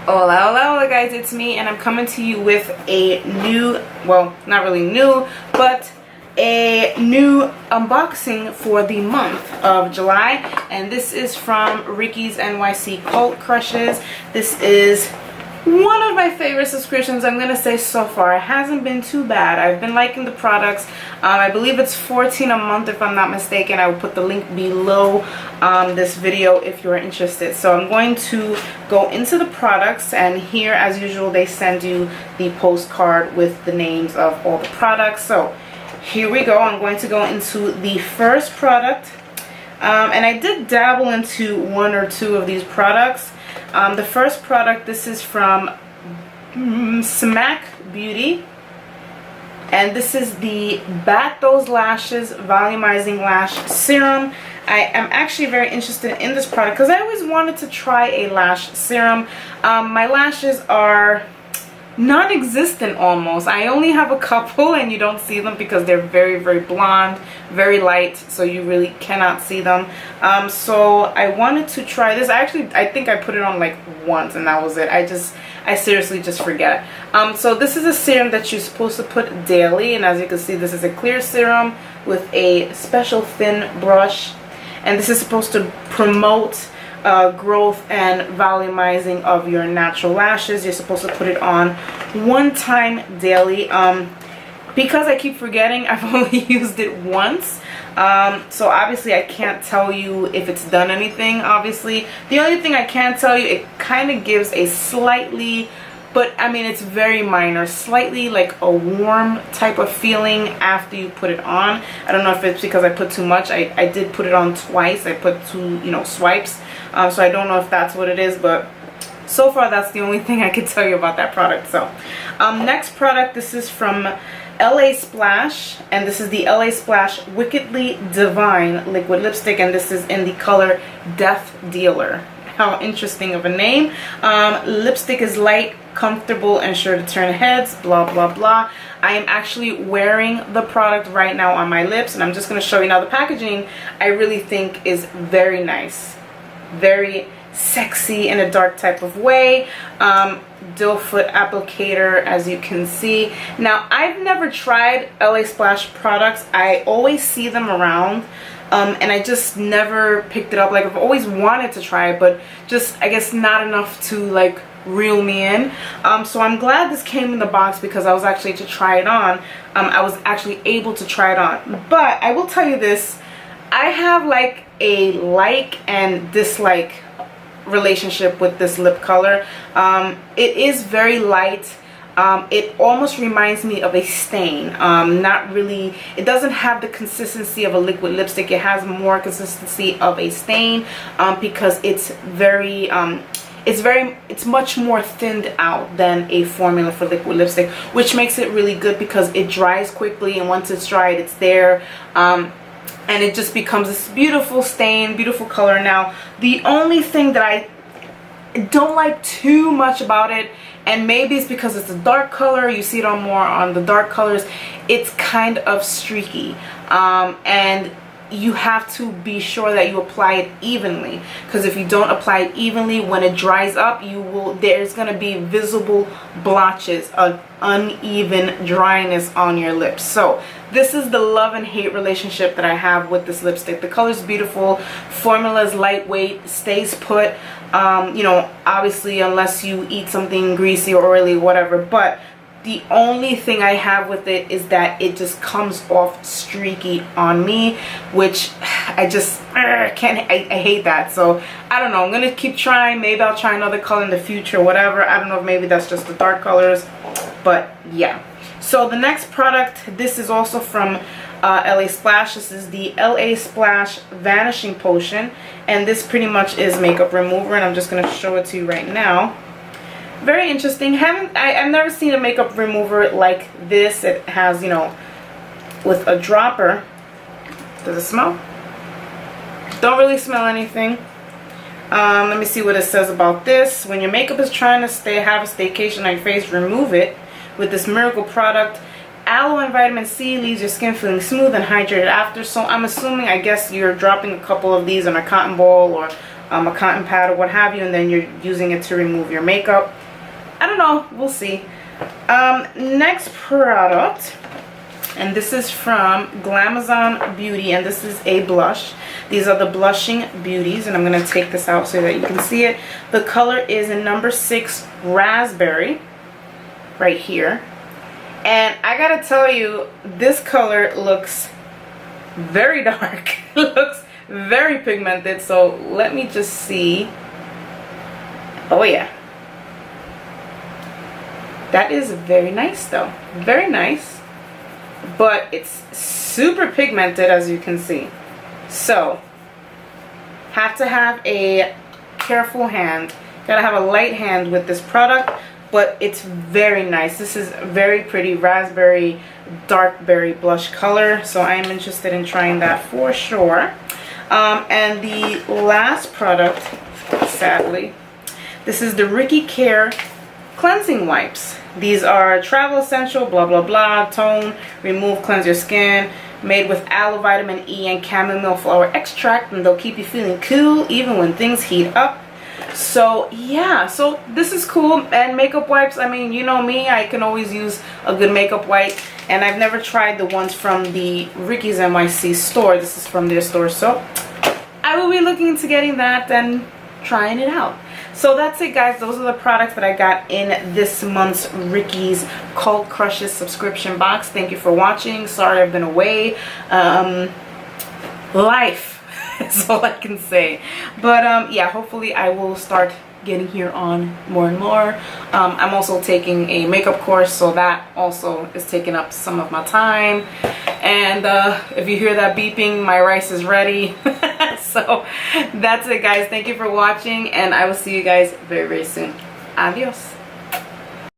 Hola, hola, hola guys, it's me and I'm coming to you with a new, well, not really new, but a new unboxing for the month of July, and this is from Ricky's NYC Cult Crushes. This is one of my favorite subscriptions, I'm gonna say, so far. It hasn't been too bad. I've been liking the products. I believe it's $14 a month if I'm not mistaken. I will put the link below this video if you're interested. So I'm going to go into the products, and here as usual they send you the postcard with the names of all the products. So here we go. I'm going to go into the first product, and I did dabble into one or two of these products. The first product, this is from Smack Beauty, and this is the Bat Those Lashes Volumizing Lash Serum. I am actually very interested in this product because I always wanted to try a lash serum. My lashes are non-existent almost. I only have a couple and you don't see them because they're very, very blonde, very light, so you really cannot see them. So I wanted to try this. I think I put it on like once and that was it. I seriously just forget. So this is a serum that you're supposed to put daily, and as you can see, this is a clear serum with a special thin brush, and this is supposed to promote growth and volumizing of your natural lashes. You're supposed to put it on one time daily. Because I keep forgetting, I've only used it once, so obviously I can't tell you if it's done anything. Obviously the only thing I can tell you, it kind of gives a slightly, but I mean it's very minor, slightly like a warm type of feeling after you put it on. I don't know if it's because I put too much. I did put it on twice. I put two, swipes. So I don't know if that's what it is, but so far that's the only thing I can tell you about that product. So next product, this is from LA Splash, and this is the LA Splash Wickedly Divine Liquid Lipstick, and this is in the color Death Dealer. How interesting of a name. Lipstick is light, comfortable, and sure to turn heads, blah blah blah. I am actually wearing the product right now on my lips, and I'm just going to show you now. The packaging I really think is very nice, very sexy in a dark type of way. Doe foot applicator, as you can see. Now I've never tried LA Splash products. I always see them around, and I just never picked it up. Like, I've always wanted to try it, but just I guess not enough to like reel me in. So I'm glad this came in the box because I was actually to try it on. I was actually able to try it on. But I will tell you this, I have like a like and dislike relationship with this lip color. It is very light. It almost reminds me of a stain. Not really, it doesn't have the consistency of a liquid lipstick. It has more consistency of a stain, because it's much more thinned out than a formula for liquid lipstick, which makes it really good because it dries quickly, and once it's dried, it's there. And it just becomes this beautiful stain, beautiful color. Now, the only thing that I don't like too much about it, and maybe it's because it's a dark color, you see it on more on the dark colors, it's kind of streaky. And you have to be sure that you apply it evenly, because if you don't apply it evenly, when it dries up, there's going to be visible blotches of uneven dryness on your lips. So this is the love and hate relationship that I have with this lipstick. The color is beautiful, formula is lightweight, stays put, obviously unless you eat something greasy or oily, whatever, but the only thing I have with it is that it just comes off streaky on me, which I just can't. I hate that. So I don't know. I'm gonna keep trying. Maybe I'll try another color in the future, whatever. I don't know if maybe that's just the dark colors, but yeah. So the next product, this is also from LA Splash. This is the LA Splash Vanishing Potion, and this pretty much is makeup remover, and I'm just gonna show it to you right now. Very interesting. I've never seen a makeup remover like this. It has, with a dropper. Does it smell? Don't really smell anything. Let me see what it says about this. When your makeup is trying to have a staycation on your face, remove it with this miracle product. Aloe and vitamin C leaves your skin feeling smooth and hydrated after. So I'm assuming, I guess you're dropping a couple of these on a cotton ball or a cotton pad or what have you, and then you're using it to remove your makeup. I don't know, we'll see. Next product, and this is from Glamazon Beauty, and this is a blush. These are the Blushing Beauties, and I'm going to take this out so that you can see it. The color is in number 6 Raspberry, right here. And I gotta tell you, this color looks very dark. It looks very pigmented, so let me just see. Oh yeah. That is very nice though. Very nice. But it's super pigmented, as you can see. So, have to have a careful hand. Gotta have a light hand with this product, but it's very nice. This is very pretty raspberry, dark berry blush color, so I am interested in trying that for sure. And the last product, sadly, this is the Ricky Care cleansing wipes. These are travel essential, blah blah blah, tone, remove, cleanse your skin, made with aloe, vitamin E, and chamomile flower extract, and they'll keep you feeling cool even when things heat up. So yeah, so this is cool. And makeup wipes, I mean, you know me, I can always use a good makeup wipe, and I've never tried the ones from the Ricky's NYC store. This is from their store, so I will be looking into getting that and trying it out. So that's it, guys. Those are the products that I got in this month's Ricky's Cult Crushes subscription box. Thank you for watching. Sorry I've been away. Life is all I can say. But yeah, hopefully I will start getting here on more and more. I'm also taking a makeup course, so that also is taking up some of my time. And if you hear that beeping, my rice is ready. So that's it, guys. Thank you for watching, and I will see you guys very, very soon. Adios.